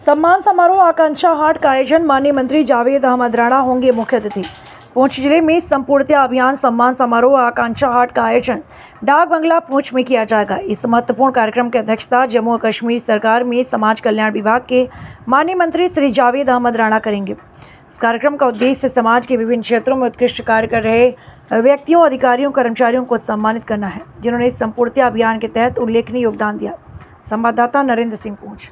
सम्मान समारोह आकांक्षा हाट का आयोजन माननीय मंत्री जावेद अहमद राणा होंगे मुख्य अतिथि। पुंछ जिले में संपूर्णता अभियान सम्मान समारोह आकांक्षा हाट का आयोजन डाक बंगला पुंछ में किया जाएगा। इस महत्वपूर्ण कार्यक्रम की अध्यक्षता जम्मू और कश्मीर सरकार में समाज कल्याण विभाग के माननीय मंत्री श्री जावेद अहमद राणा करेंगे। इस कार्यक्रम का उद्देश्य समाज के विभिन्न क्षेत्रों में उत्कृष्ट कार्य कर रहे व्यक्तियों, अधिकारियों, कर्मचारियों को सम्मानित करना है, जिन्होंने संपूर्णता अभियान के तहत उल्लेखनीय योगदान दिया। संवाददाता नरेंद्र सिंह पुंछ।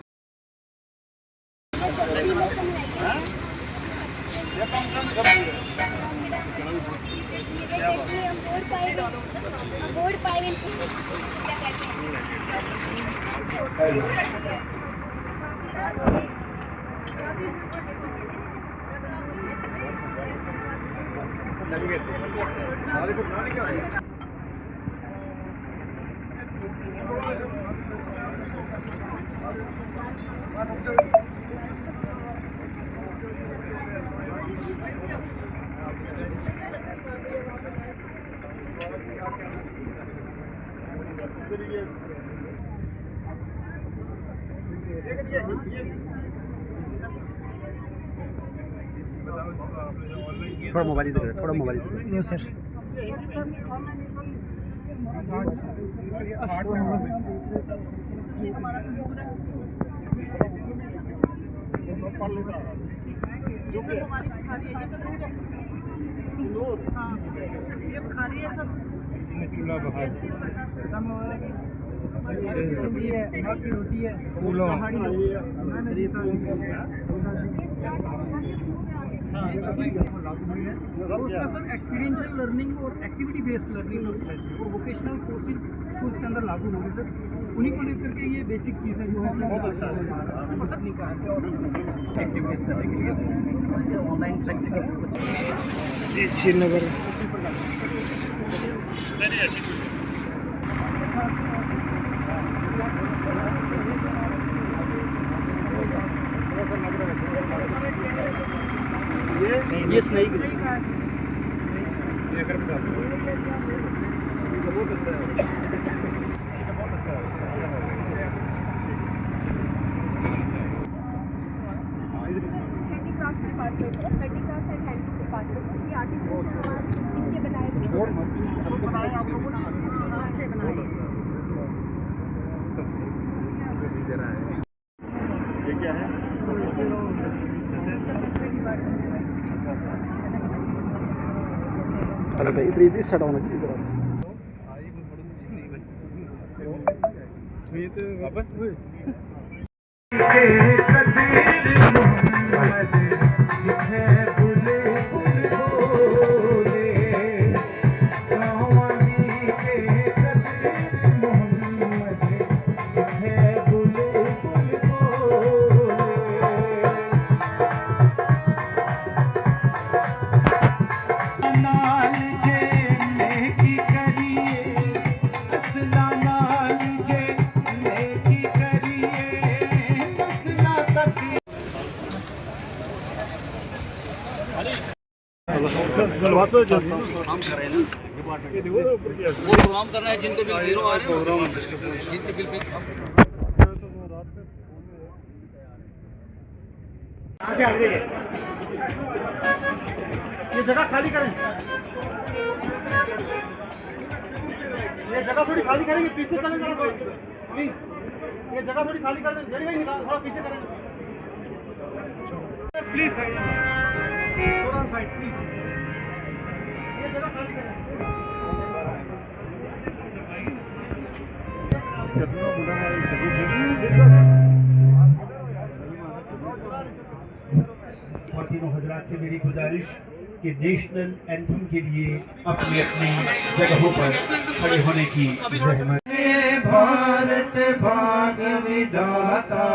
थोड़ा मोबाइल इधर, थोड़ा मोबाइल इधर। सर रोटी है उसका सर एक्सपीरियंशियल लर्निंग और एक्टिविटी बेस्ड लर्निंग और वोकेशनल कोर्सेज स्कूल्स के अंदर लागू होंगे सर। उन्हीं को लेकर के ये बेसिक चीज़ें जो है बहुत अच्छा नहीं कहा एक्टिविटीज करने के लिए ऑनलाइन प्रैक्टिकल श्रीनगर ये स्नेक ये क्या है? अरे भाई इधर सेट होना चाहिए इधर। ये तो वापस काम कर रहे हैं ना वो प्रोग्राम कर रहा है जिनको बिल जीरो आ रहे हैं जिनके बिल ये जगह खाली करें, ये जगह थोड़ी खाली करेंगे, पीछे चलेंगे प्लीज। ये जगह थोड़ी खाली कर दें, थोड़ा पीछे करेंगे प्लीज, थोड़ा साइड प्लीज। तीनों हजरात से मेरी गुजारिश कि नेशनल एंथम के लिए अपनी अपनी जगहों पर खड़े होने की जहमत। भारत भाग विधाता,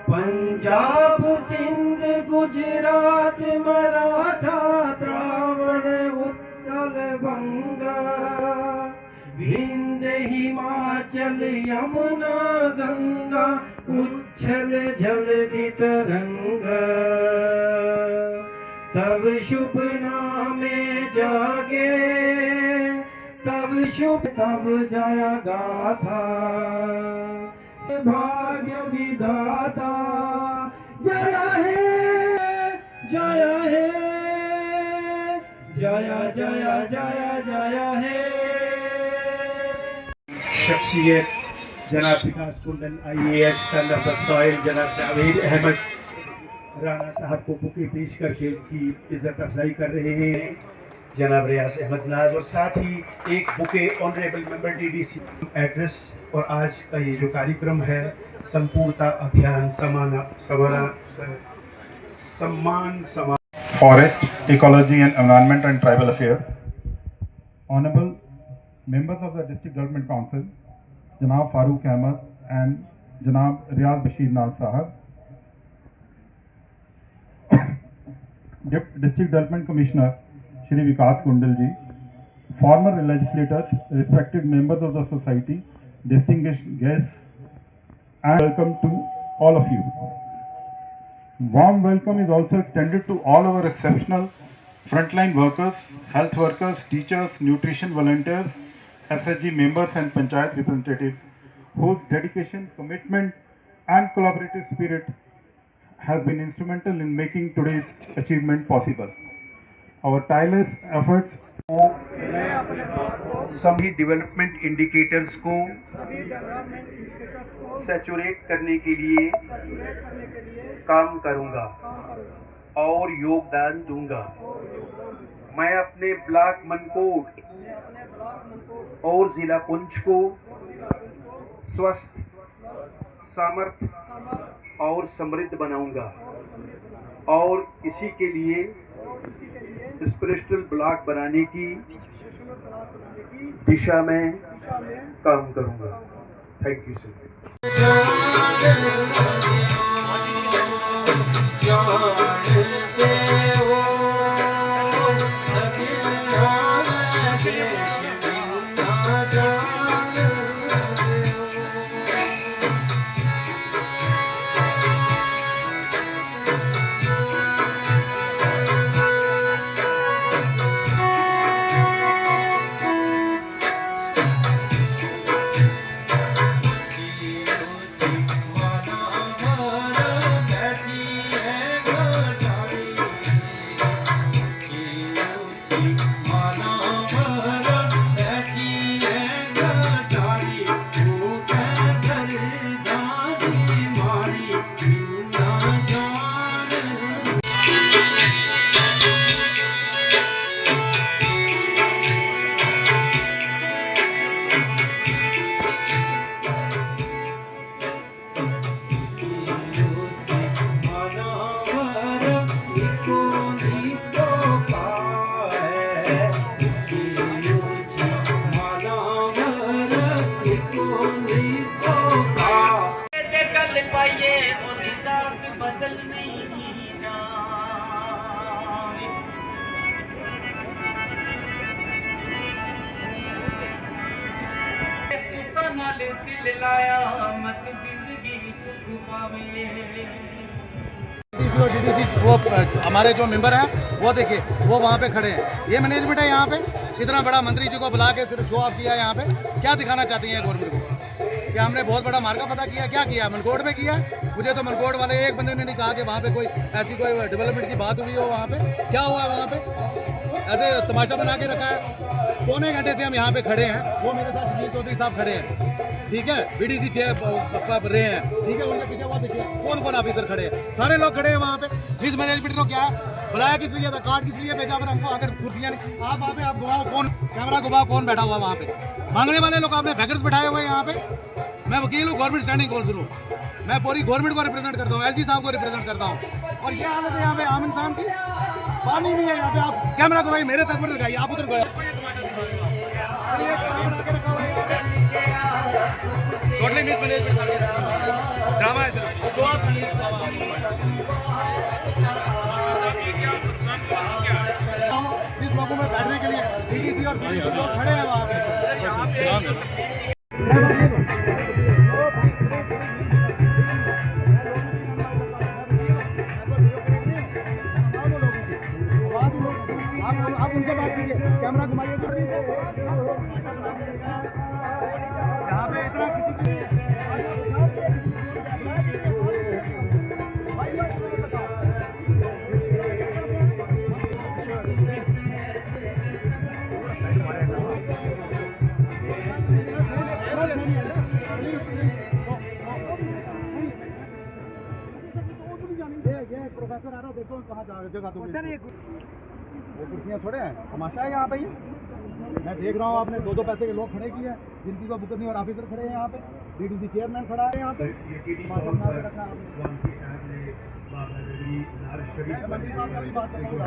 पंजाब सिंध गुजरात मराठा द्रावण उत्कल बंगा, विंध्य हिमाचल यमुना गंगा, उच्छल जलधि तरंगा। तब शुभ नामे जागे, तब शुभ तब जागा था, भाग्य विधाता। जाया है, जाया जाया जाया जाया है। शख्सियत जनाब विकास कुंडल IAS son of the soil जनाब जावेद अहमद राणा साहब को बुके पेश करके उनकी इज्जत अफजाई कर रहे हैं जनाब रियाज अहमद नाज, और साथ ही एक bouquet honourable member DDC address. और आज का ये जो कार्यक्रम है संपूर्णता अभियान सम्मान Forest, Ecology and Environment and Tribal Affairs, Honorable Members of the District Government Council, Janab Farooq Ahmed and Janab Riyaz Bashir Naz Sahab, District Development Commissioner Shri Vikas Kundal ji, former legislators, respected members of the society, distinguished guests, and welcome to all of you. Warm welcome is also extended to all our exceptional frontline workers, health workers, teachers, nutrition volunteers, SSG members and Panchayat representatives whose dedication, commitment and collaborative spirit has been instrumental in making today's achievement possible. Our tireless efforts सभी development indicators को saturate करने के लिए काम करूंगा और योगदान दूंगा। मैं अपने ब्लॉक मनकोट और जिला पुंछ को स्वस्थ, समर्थ और समृद्ध बनाऊंगा और इसी के लिए स्पिरिचुअल ब्लॉक बनाने की दिशा में काम करूंगा। Thank you sir. दिल लाया मत जिंदगी सुख पावे। वो हमारे जो मेंबर हैं वो देखिए वो वहाँ पे खड़े हैं। ये मैनेजमेंट है यहाँ पे, इतना बड़ा मंत्री जी को बुला के सिर्फ शो ऑफ किया यहाँ पे। क्या दिखाना चाहती हैं गवर्नमेंट को कि हमने बहुत बड़ा मार्का पता किया? क्या किया? मनकोट में किया। मुझे तो मनकोट वाले एक बंदे ने नहीं कहा कि वहाँ पे कोई ऐसी कोई डेवलपमेंट की बात हुई हो। वहाँ पे क्या हुआ? वहाँ पे ऐसे तमाशा बना के रखा है। पौने घंटे से हम यहाँ पे खड़े हैं। वो मेरे साथ सुनील चौधरी साहब खड़े हैं, ठीक है, BDC चेयर रहे हैं, ठीक है। उनके पीछे वो देखिए कौन कौन ऑफिसर खड़े हैं, सारे लोग खड़े हैं वहाँ पे। इस मैनेजमेंट को क्या है बुलाया, किस लिए था, कार्ड किस लिए भेजा? हमको अगर कुर्सियाँ नहीं, आप वहाँ पे आप घुमाओ, कौन कैमरा घुमाओ, कौन बैठा हुआ वहाँ पे? मांगने वाले लोग आपने बैगर्स बैठाए हुए यहाँ पे। मैं वकील हूँ, गवर्नमेंट स्टैंडिंग काउंसिल हूँ, मैं पूरी गवर्नमेंट को रिप्रेजेंट करता हूँ, LG साहब को रिप्रेजेंट करता हूँ। और ये हालत है यहाँ पे आम इंसान की। पानी नहीं है यहाँ पे। आप कैमरा घुमाइए, मेरे तक पर लगाइए, आप उधर गए टोटली मिसमैनेजमेंट ड्रामा है सर। तो आप इस लोगों में बैठने के लिए DDC और BDC लोग खड़े हैं वहाँ पे। आप उनसे बात कीजिए, कैमरा घुमाइए। यहाँ पे इतना किसी प्रोफेसर आ रहा देखो कहाँ जगह तो सर एक वो कुर्सियाँ थोड़े हैं, तमाशा है यहाँ पे। मैं देख रहा हूँ आपने दो पैसे के लोग खड़े किए हैं, जिनकी कोई बुक नहीं, और ऑफिसर खड़े हैं यहाँ पे, डीडीसी चेयरमैन खड़ा है यहाँ पे। तमाशा बना के रखा है आपने। मंत्री साहब का भी बात करूँगा।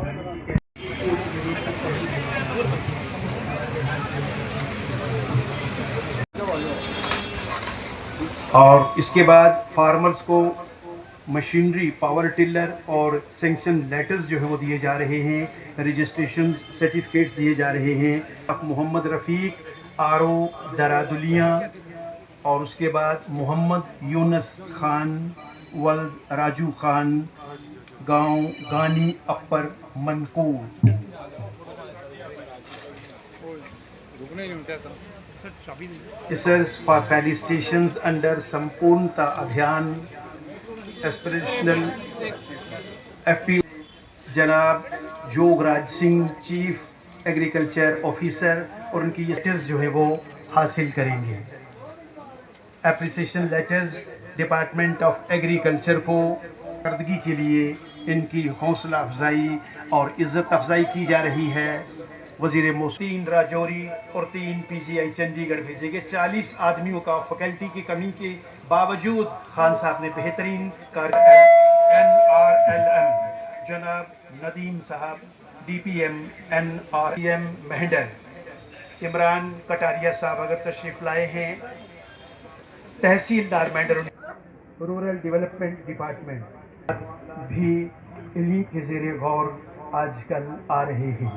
और इसके बाद फार्मर्स को मशीनरी, पावर टिलर और सेंक्शन लेटर्स जो है वो दिए जा रहे हैं, रजिस्ट्रेशन सर्टिफिकेट्स दिए जा रहे हैं। मोहम्मद रफ़ीक आरओ दरादुलिया, और उसके बाद मोहम्मद यूनस खान वल्द राजू खान गांव गानी अपर मनकोर। Officers for felicitations under संपूर्णता अभियान एस्पिरेशनल एफपी जनाब Jograj Singh, chief agriculture officer, और उनकी लेटर्स जो है वो हासिल करेंगे। Appreciation letters department of agriculture को कर्दगी के लिए इनकी हौसला अफजाई और इज़्ज़त अफजाई की जा रही है। वज़ीर मौसूल 3 राजौरी और 3 पीजीआई चंडीगढ़ भेजे गए। 40 आदमियों का फैकल्टी की कमी के बावजूद खान साहब ने बेहतरीन कार्य। NRLM जनाब नदीम साहब, DPM NRM मेहंडर, इमरान कटारिया साहब अगर तशरीफ लाए हैं, तहसीलदार मेहंडर, रूरल डेवलपमेंट डिपार्टमेंट भी इन्हीं के ज़ेरे गौर आजकल आ रहे हैं।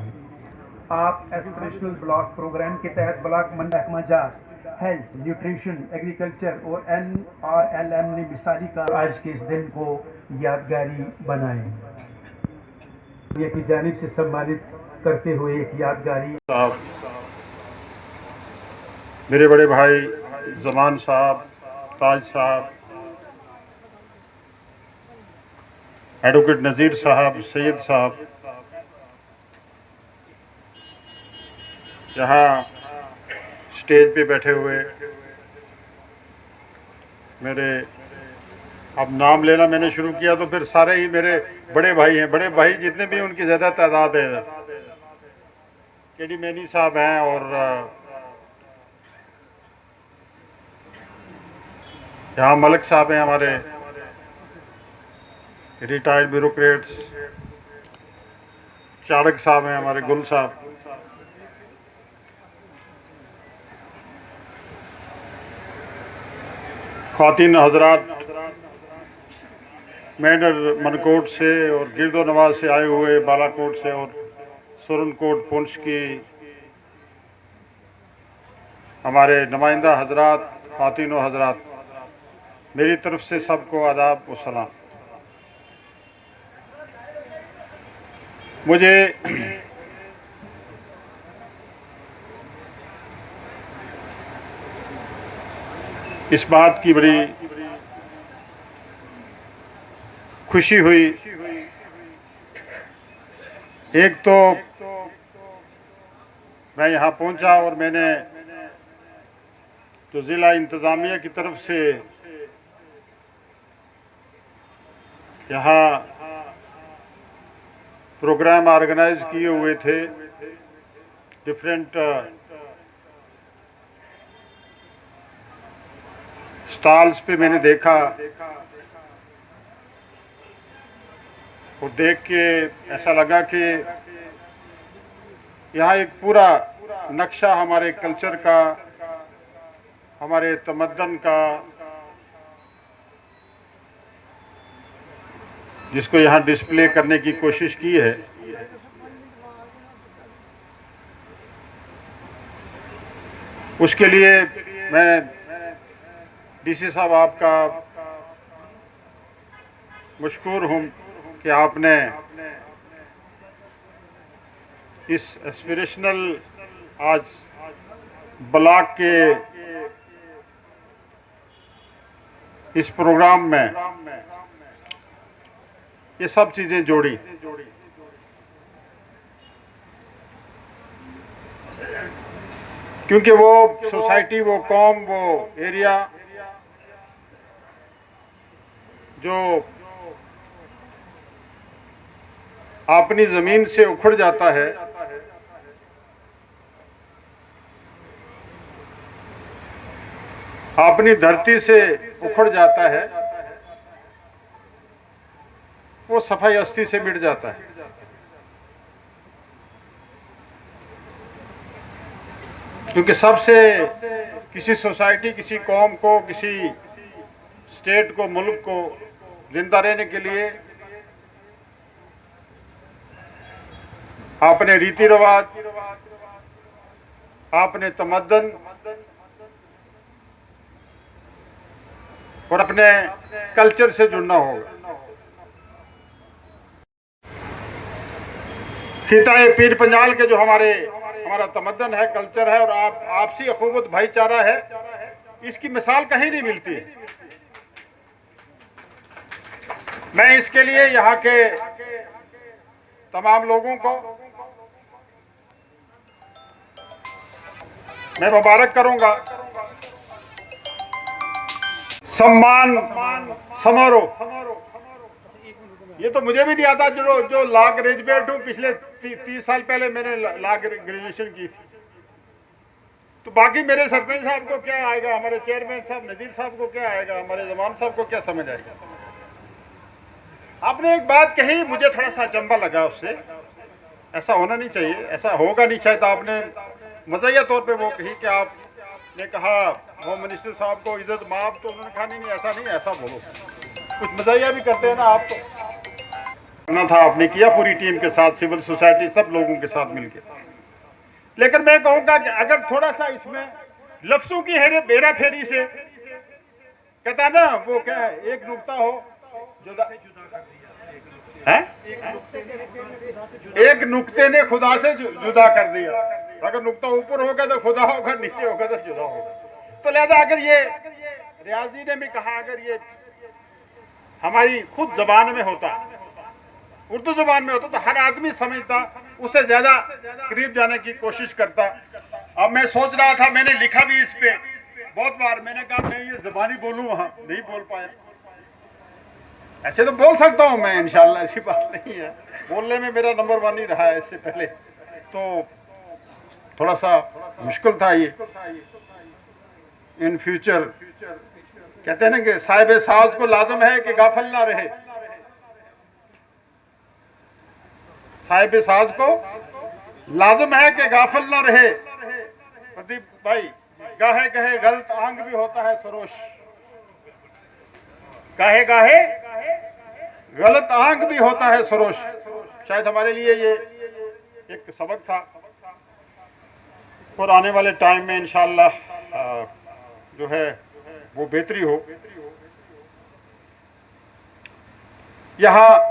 आप एस्पिरेशनल ब्लॉक प्रोग्राम के तहत ब्लॉक महकमा जात, हेल्थ, न्यूट्रिशन, एग्रीकल्चर और NRLM ने मिसाली का आज के इस दिन को यादगारी बनाए। ये की जानिब से सम्मानित करते हुए एक यादगारी साहब, मेरे बड़े भाई जमान साहब, ताज साहब, एडवोकेट नज़ीर साहब, सैयद साहब, यहाँ स्टेज पे बैठे हुए मेरे, अब नाम लेना मैंने शुरू किया तो फिर सारे ही मेरे बड़े भाई हैं। बड़े भाई जितने भी उनकी ज़्यादा तादाद है। केडी मैनी साहब हैं, और यहाँ मलिक साहब हैं हमारे रिटायर्ड ब्यूरोक्रेट्स, चाड़क साहब हैं हमारे, गुल साहब, ख़वातीन हजरात, मेंढर मनकोट से और गिरदो नवाज से आए हुए, बालाकोट से और सुरनकोट पुंछ की हमारे नुमाइंदा हजरात, ख़वातीन व हजरात, मेरी तरफ से सबको आदाब व सलाम। मुझे इस बात की बड़ी खुशी हुई, एक तो मैं यहाँ पहुँचा और मैंने जो ज़िला इंतज़ामिया की तरफ से यहाँ प्रोग्राम ऑर्गेनाइज किए हुए थे, डिफरेंट स्टॉल्स पे मैंने देखा, और देख के ऐसा लगा कि यहाँ एक पूरा नक्शा हमारे कल्चर का, हमारे तमद्दन का, जिसको यहाँ डिस्प्ले करने की कोशिश की है। उसके लिए मैं डीसी साहब आपका मशकूर हूँ कि आपने इस एस्पिरेशनल आज ब्लॉक के इस प्रोग्राम में ये सब चीज़ें जोड़ी। क्योंकि वो सोसाइटी, वो कौम, वो एरिया जो अपनी जमीन से उखड़ जाता है, अपनी धरती से उखड़ जाता है, वो सफाई अस्थि से मिट जाता है। क्योंकि सबसे किसी सोसाइटी, किसी कौम को, किसी स्टेट को, मुल्क को जिंदा रहने के लिए अपने रीति रिवाज, अपने तमद्दन और अपने कल्चर से जुड़ना होगा। खिताए पीर पंजाल के जो हमारा तमद्दन है, कल्चर है और आपसी अखुवत भाईचारा है, इसकी मिसाल कहीं नहीं मिलती है। मैं इसके लिए यहाँ के तमाम लोगों को मैं मुबारक करूंगा। सम्मान समारोह, ये तो मुझे भी नहीं आता, जो लॉ ग्रेजुएट हूँ, पिछले 30 साल पहले मैंने लॉ ग्रेजुएशन की थी। तो बाकी मेरे सरपंच साहब को क्या आएगा, हमारे चेयरमैन साहब नजीर साहब को क्या आएगा, हमारे जमान साहब को क्या समझ आएगा। आपने एक बात कही, मुझे थोड़ा सा अचंभा लगा उससे। ऐसा होना नहीं चाहिए, ऐसा होगा नहीं चाहिए। तो आपने मज़ाहिया तौर पे वो कही कि आपने कहा होम मिनिस्टर साहब को इज्जत माफ, तो उन्होंने कहा नहीं ऐसा नहीं, ऐसा बोलो। कुछ मज़ाहिया भी करते हैं ना आप, तो करना था आपने किया पूरी टीम के साथ, सिविल सोसाइटी सब लोगों के साथ मिलकर। लेकिन मैं कहूँगा कि अगर थोड़ा सा इसमें लफ्ज़ों की हेरा फेरी से, कहता ना वो क्या है, एक नुक्ता हो जुदा है, एक नुक्ते ने खुदा से जुदा कर दिया। अगर नुक्ता ऊपर होगा तो खुदा होगा, नीचे होगा तो जुदा होगा। तो लिहाजा अगर ये रियाज जी ने भी कहा, अगर ये हमारी खुद जबान में होता, उर्दू जबान में होता, तो हर आदमी समझता, उससे ज्यादा करीब जाने की कोशिश करता। अब मैं सोच रहा था, मैंने लिखा भी इस पे बहुत बार, मैंने कहा मैं ये जबानी बोलूं, वहां नहीं बोल पाया। ऐसे तो बोल सकता हूं मैं इंशाल्लाह, ऐसी बात नहीं है, बोलने में मेरा नंबर 1 ही रहा है इससे पहले, तो थोड़ा सा मुश्किल था ये। इन फ्यूचर कहते हैं ना कि साहिब साज को लाजम है कि गाफिल ना रहे। साहिब साज को लाजम है कि गाफिल ना रहे। प्रदीप भाई, गाहे गाहे गलत आंग भी होता है सरोश, गाहे गाहे गलत आंग भी होता है सरोश। शायद हमारे लिए ये एक सबक था, और आने वाले टाइम में इंशाअल्लाह जो है वो बेहतरी हो। यहाँ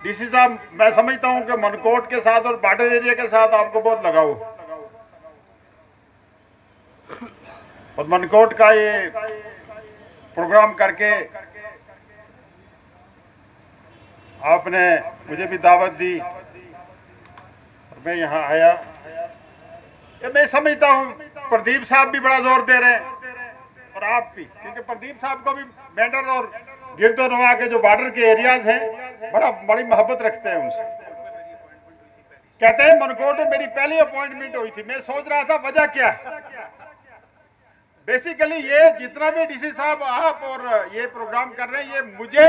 डीसी साहब, मैं समझता हूं कि मनकोट के साथ और बॉर्डर एरिया के साथ आपको बहुत लगाव, और मनकोट का ये प्रोग्राम करके आपने मुझे भी दावत दी और मैं यहाँ आया। ये मैं समझता हूँ प्रदीप साहब भी बड़ा जोर दे रहे हैं और आप भी, क्योंकि प्रदीप साहब को भी मेंढर और गिरदोनवा के जो बॉर्डर के एरियाज हैं बड़ी मोहब्बत रखते हैं उनसे। कहते हैं मनकोट में मेरी पहली अपॉइंटमेंट हुई थी, मैं सोच रहा था वजह क्या है। बेसिकली ये जितना भी डीसी साहब आप और ये प्रोग्राम कर रहे हैं, ये मुझे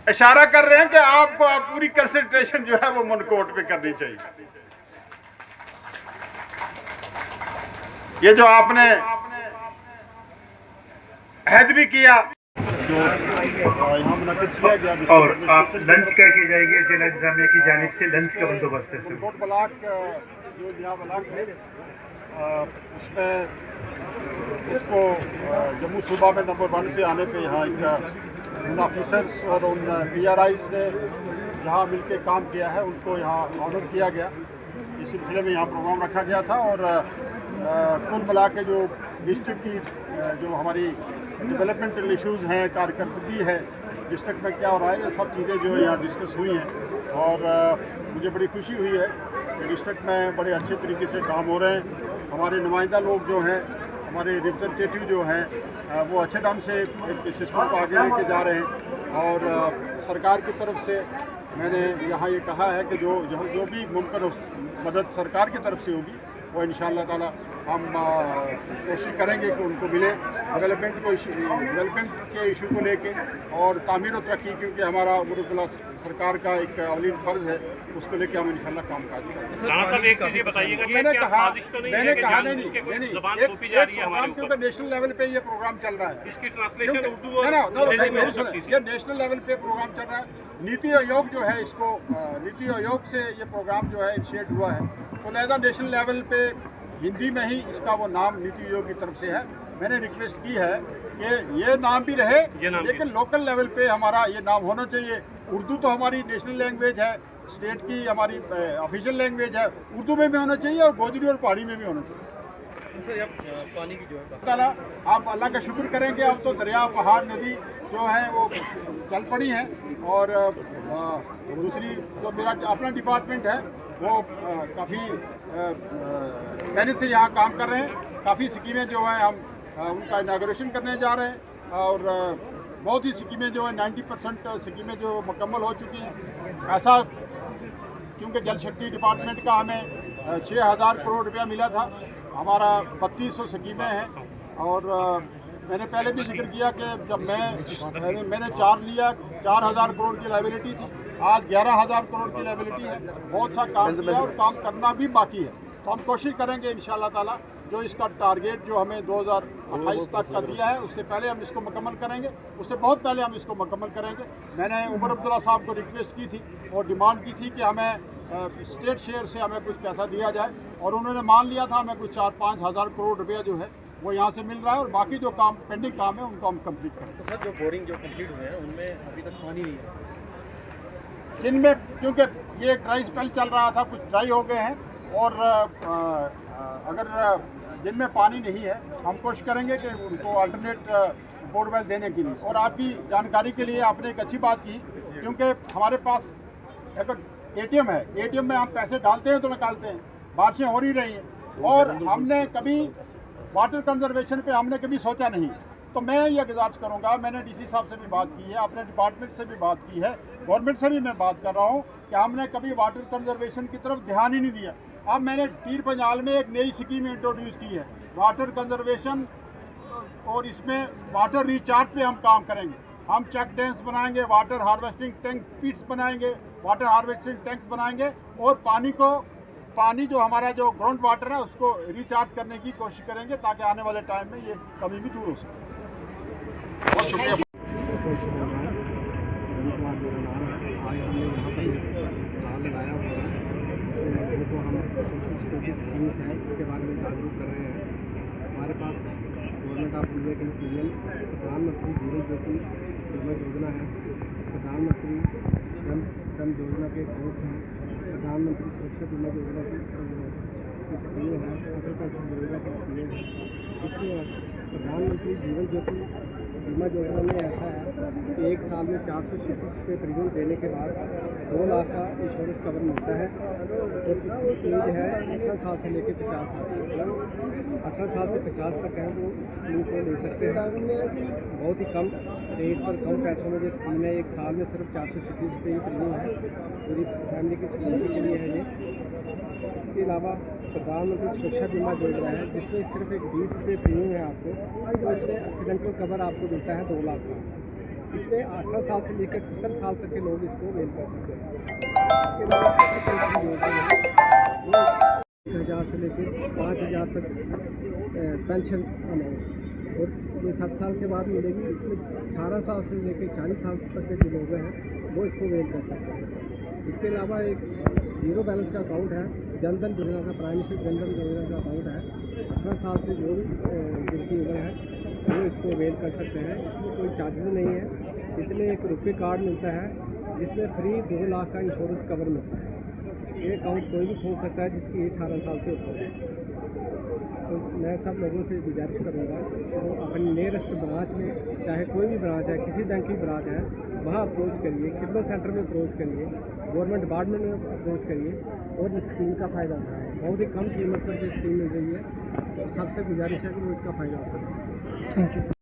इशारा कर रहे हैं कि आपको पूरी कंसंट्रेशन जो है वो मनकोट पे करनी चाहिए। ये जो आपने अहद भी किया, जो यहाँ मुनक़िद किया गया, और आप लंच करके जाएंगे, जिला इंतजामिया की जानिब से लंच का बंदोबस्त है। मनकोट ब्लॉक जो यहाँ ब्लॉक है, उसमें इसको जम्मू सूबा में नंबर 1 पे आने पे यहाँ मुनाफिसर्स और उन PRIs ने यहाँ मिलके काम किया है, उनको यहाँ ऑनर किया गया। इस सिलसिले में यहाँ प्रोग्राम रखा गया था, और कुल मिला के जो डिस्ट्रिक्ट की जो हमारी डेवलपमेंटल इश्यूज़ हैं, कारकर्दगी है, डिस्ट्रिक्ट में क्या हो रहा है, ये सब चीज़ें जो यहाँ डिस्कस हुई हैं। और मुझे बड़ी खुशी हुई है कि डिस्ट्रिक्ट में बड़े अच्छे तरीके से काम हो रहे हैं। हमारे नुमाइंदा लोग जो हैं, हमारे रिप्रेजेंटेटिव जो हैं वो अच्छे ढंग से एक सिस्टम को आगे लेके जा रहे हैं। और सरकार की तरफ से मैंने यहाँ ये कहा है कि जो भी मुमकिन मदद सरकार की तरफ से होगी वो इंशाअल्लाह ताला हम कोशिश करेंगे कि उनको मिले। डेवलपमेंट के इशू को लेके और तामीर और तरक्की, क्योंकि हमारा मुल्क सरकार का एक अवलीन फर्ज है, उसको लेके हम इंशाल्लाह काम करेंगे। राणा साहब एक चीज ये बताइएगा कि मैंने क्या कहा साजिश तो नहीं है मैंने कि कहा जानबूझ के कोई ज़बान एक थोपी जा रही है हमारे प्रोग्राम, क्योंकि ऊपर? नेशनल लेवल पे ये प्रोग्राम चल रहा है। इसकी ट्रांसलेशन उर्दू क्योंकि- और अंग्रेजी में हो सकती थी। ये नेशनल लेवल पे प्रोग्राम चल रहा है। नीति आयोग जो है इसको नीति आयोग से ये प्रोग्राम जो है इनिशिएट हुआ है, तो लिहाजा नेशनल लेवल पे हिंदी में ही इसका वो नाम नीति आयोग की तरफ से है। मैंने रिक्वेस्ट की है कि ये नाम भी रहे, लेकिन लोकल लेवल पे हमारा ये नाम होना चाहिए। उर्दू तो हमारी नेशनल लैंग्वेज है, स्टेट की हमारी ऑफिशियल लैंग्वेज है, उर्दू में भी होना चाहिए और गोजरी और पहाड़ी में भी होना चाहिए। पानी की जो है ताला आप अल्लाह का शुक्र करेंगे, अब तो दरिया पहाड़ नदी जो है वो चल पड़ी है। और दूसरी जो मेरा अपना डिपार्टमेंट है वो काफ़ी मेहनत से यहाँ काम कर रहे हैं। काफ़ी स्कीमें जो है हम उनका इनाग्रेशन करने जा रहे हैं और बहुत ही स्कीमें जो है 90% स्कीमें जो मुकम्मल हो चुकी हैं। ऐसा क्योंकि जल शक्ति डिपार्टमेंट का हमें 6,000 करोड़ रुपया मिला था, हमारा 3200 स्कीमें हैं। और मैंने पहले भी जिक्र किया कि जब मैंने 4,000 करोड़ की लायबिलिटी थी, आज 11,000 करोड़ की लायबिलिटी है। बहुत सा काम किया और काम करना भी बाकी है, तो हम कोशिश करेंगे इंशाअल्लाह ताला जो इसका टारगेट जो हमें 2028 तक का दिया है उससे पहले हम इसको मुकम्मल करेंगे, उससे बहुत पहले हम इसको मुकम्मल करेंगे। मैंने उमर अब्दुल्ला साहब को रिक्वेस्ट की थी और डिमांड की थी कि हमें स्टेट शेयर से हमें कुछ पैसा दिया जाए, और उन्होंने मान लिया था। हमें कुछ 4-5 हज़ार करोड़ रुपया जो है वो यहाँ से मिल रहा है, और बाकी जो काम पेंडिंग काम है उनको हम कंप्लीट करेंगे। तो सर जो बोरिंग जो कंप्लीट हुए हैं उनमें अभी तक पानी नहीं है। जिनमें क्योंकि ये ड्राई स्पेल चल रहा था, कुछ ड्राई हो गए हैं, और अगर जिनमें पानी नहीं है हम कोशिश करेंगे कि उनको अल्टरनेट बोरवेल देने के लिए। और आपकी जानकारी के लिए आपने एक अच्छी बात की, क्योंकि हमारे पास एक ATM है, ATM में हम पैसे डालते हैं तो निकालते हैं, बारिशें हो नहीं रही हैं, और हमने कभी वाटर कंजर्वेशन पे हमने कभी सोचा नहीं। तो मैं ये गुजारिश करूंगा, मैंने DC साहब से भी बात की है, अपने डिपार्टमेंट से भी बात की है, गवर्नमेंट से भी मैं बात कर रहा हूँ कि हमने कभी वाटर कंजर्वेशन की तरफ ध्यान ही नहीं दिया। अब मैंने टीर पंजाल में एक नई स्कीम इंट्रोड्यूस की है, वाटर कंजर्वेशन, और इसमें वाटर रिचार्ज पे हम काम करेंगे। हम चेक डैम्स बनाएंगे, वाटर हार्वेस्टिंग टैंक पिट्स बनाएंगे, वाटर हार्वेस्टिंग टैंक्स बनाएंगे, और पानी जो हमारा जो ग्राउंड वाटर है उसको रिचार्ज करने की कोशिश करेंगे, ताकि आने वाले टाइम में ये कमी भी दूर हो सके। बहुत शुक्रिया। इसके बारे में जागरूक कर रहे हैं। हमारे पास गवर्नमेंट ऑफ इंडिया के यूनियन प्रधानमंत्री जीवन ज्योति बीमा योजना है, प्रधानमंत्री जन योजना के कोर्स हैं, प्रधानमंत्री सुरक्षा बीमा योजना की स्कीम है, अटल पेंशन योजना की स्कीम है। इसमें प्रधानमंत्री जीवन ज्योति बीमा योजना में ऐसा है कि एक साल में 436 रुपये प्रीमियम देने के बाद 2 लाख का इंश्योरेंस कवर मिलता है। और इसकी एज है 18 साल से लेकर 50 साल तक। 18 साल से 50 तक है वो स्कीम को ले सकते हैं। बहुत ही कम रेट पर कम पैसों में ये स्कीम है। एक साल में सिर्फ 436 रुपये ही प्रीमियम है, पूरी फैमिली की स्कीम के लिए है ये। इसके अलावा प्रधानमंत्री सुरक्षा बीमा योजना है, जिसमें सिर्फ एक 20 रुपये प्रीमियम है आपको, तो इसमें एक्सीडेंटल कवर आपको मिलता है 2 लाख का। इसमें 18 साल से लेकर 70 साल तक के लोग इसको मेल कर सकते हैं। इसके अलावा पेंशन योजना है, वो 1,000 से लेकर 5,000 तक पेंशन अमाउंट, और ये 7 साल के बाद मिलेगी। इसमें 18 साल से लेकर 40 साल तक के जो लोग हैं वो इसको मेल कर सकते हैं। इसके अलावा एक जीरो बैलेंस का अकाउंट है, जनधन योजना का, प्राइम मिनिस्टर जनधन योजना का अकाउंट है। 18 साल से जो भी जिनकी उम्र है वो इसको अवेल कर सकते हैं। इसमें कोई चार्जेस नहीं है। इसमें एक रुपये कार्ड मिलता है, जिसमें फ्री 2 लाख का इंश्योरेंस कवर मिलता है। ये अकाउंट कोई भी खोल सकता है जिसकी एज 18 साल से ऊपर है। तो मैं सब लोगों से गुजारिश करूँगा तो अपनी नियरेस्ट ब्रांच में, चाहे कोई भी ब्रांच है, किसी बैंक की ब्रांच है, वहाँ अप्रोच करिए, खिदमत सेंटर में अप्रोच करिए, गवर्नमेंट डिपार्टमेंट में अप्रोच करिए और इस स्कीम का फ़ायदा उठाएं। बहुत ही कम कीमत पर ये स्कीम मिल रही है, तो सबसे गुजारिश है कि वो इसका फ़ायदा उठाएं। Thank you.